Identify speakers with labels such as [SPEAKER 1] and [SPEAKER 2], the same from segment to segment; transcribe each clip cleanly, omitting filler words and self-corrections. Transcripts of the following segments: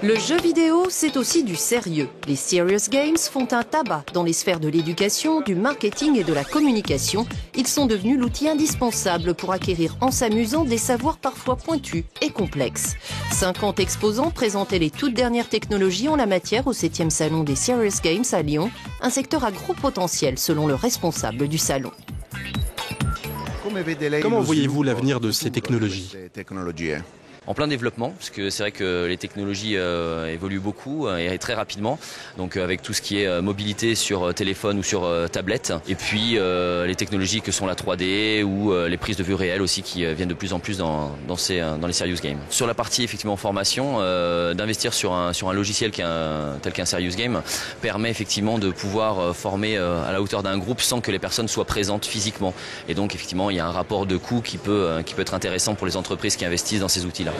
[SPEAKER 1] Le jeu vidéo, c'est aussi du sérieux. Les Serious Games font un tabac dans les sphères de l'éducation, du marketing et de la communication. Ils sont devenus l'outil indispensable pour acquérir en s'amusant des savoirs parfois pointus et complexes. 50 exposants présentaient les toutes dernières technologies en la matière au 7e salon des Serious Games à Lyon, un secteur à gros potentiel selon le responsable du salon.
[SPEAKER 2] Comment voyez-vous l'avenir de ces technologies ?
[SPEAKER 3] En plein développement, parce que c'est vrai que les technologies évoluent beaucoup et très rapidement. Donc avec tout ce qui est mobilité sur téléphone ou sur tablette. Et puis les technologies que sont la 3D ou les prises de vue réelles aussi qui viennent de plus en plus dans les serious games. Sur la partie effectivement formation, d'investir sur un logiciel tel qu'un serious game permet effectivement de pouvoir former à la hauteur d'un groupe sans que les personnes soient présentes physiquement. Et donc effectivement il y a un rapport de coût qui peut être intéressant pour les entreprises qui investissent dans ces outils-là.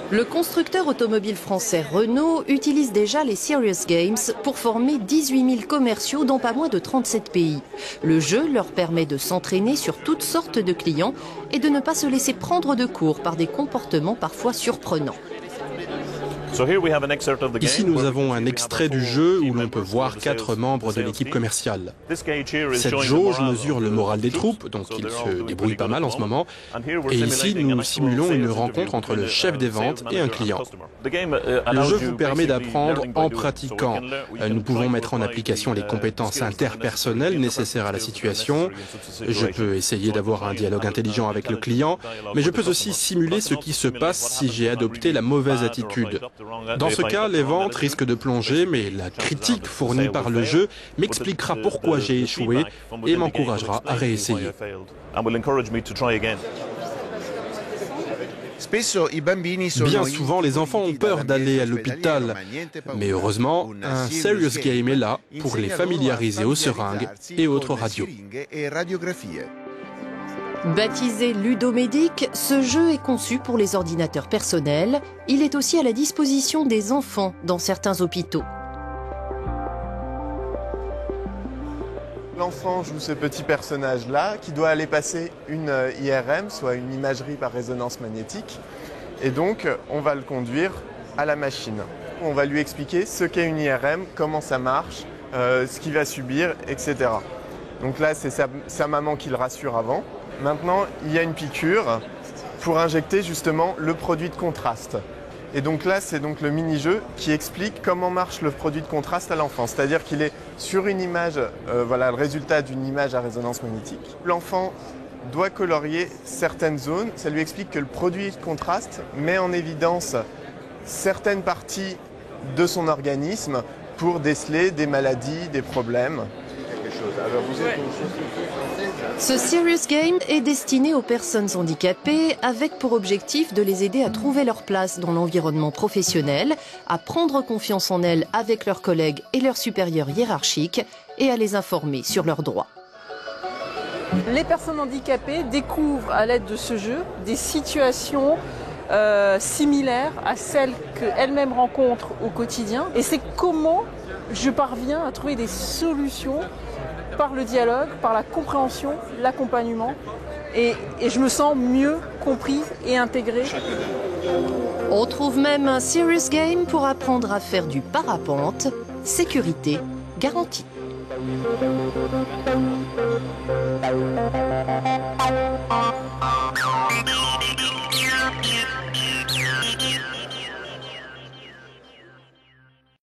[SPEAKER 1] Le constructeur automobile français Renault utilise déjà les Serious Games pour former 18 000 commerciaux dans pas moins de 37 pays. Le jeu leur permet de s'entraîner sur toutes sortes de clients et de ne pas se laisser prendre de court par des comportements parfois surprenants.
[SPEAKER 2] Ici, nous avons un extrait du jeu où l'on peut voir 4 membres de l'équipe commerciale. Cette jauge mesure le moral des troupes, donc ils se débrouillent pas mal en ce moment. Et ici, nous simulons une rencontre entre le chef des ventes et un client. Le jeu vous permet d'apprendre en pratiquant. Nous pouvons mettre en application les compétences interpersonnelles nécessaires à la situation. Je peux essayer d'avoir un dialogue intelligent avec le client, mais je peux aussi simuler ce qui se passe si j'ai adopté la mauvaise attitude. Dans ce cas, les ventes risquent de plonger, mais la critique fournie par le jeu m'expliquera pourquoi j'ai échoué et m'encouragera à réessayer. Bien souvent, les enfants ont peur d'aller à l'hôpital, mais heureusement, un Serious Game est là pour les familiariser aux seringues et autres radios.
[SPEAKER 1] Baptisé Ludomédic, ce jeu est conçu pour les ordinateurs personnels. Il est aussi à la disposition des enfants dans certains hôpitaux.
[SPEAKER 4] L'enfant joue ce petit personnage-là qui doit aller passer une IRM, soit une imagerie par résonance magnétique. Et donc, on va le conduire à la machine. On va lui expliquer ce qu'est une IRM, comment ça marche, ce qu'il va subir, etc. Donc là, c'est sa maman qui le rassure avant. Maintenant, il y a une piqûre pour injecter justement le produit de contraste. Et donc là, c'est donc le mini-jeu qui explique comment marche le produit de contraste à l'enfant. C'est-à-dire qu'il est sur une image, voilà le résultat d'une image à résonance magnétique. L'enfant doit colorier certaines zones. Ça lui explique que le produit de contraste met en évidence certaines parties de son organisme pour déceler des maladies, des problèmes. Alors vous êtes une société française.
[SPEAKER 1] Ce Serious Game est destiné aux personnes handicapées avec pour objectif de les aider à trouver leur place dans l'environnement professionnel, à prendre confiance en elles avec leurs collègues et leurs supérieurs hiérarchiques et à les informer sur leurs droits.
[SPEAKER 5] Les personnes handicapées découvrent à l'aide de ce jeu des situations similaires à celles qu'elles-mêmes rencontrent au quotidien. Et c'est comment je parviens à trouver des solutions par le dialogue, par la compréhension, l'accompagnement. Et je me sens mieux compris et intégré.
[SPEAKER 1] On trouve même un Serious Game pour apprendre à faire du parapente. Sécurité garantie.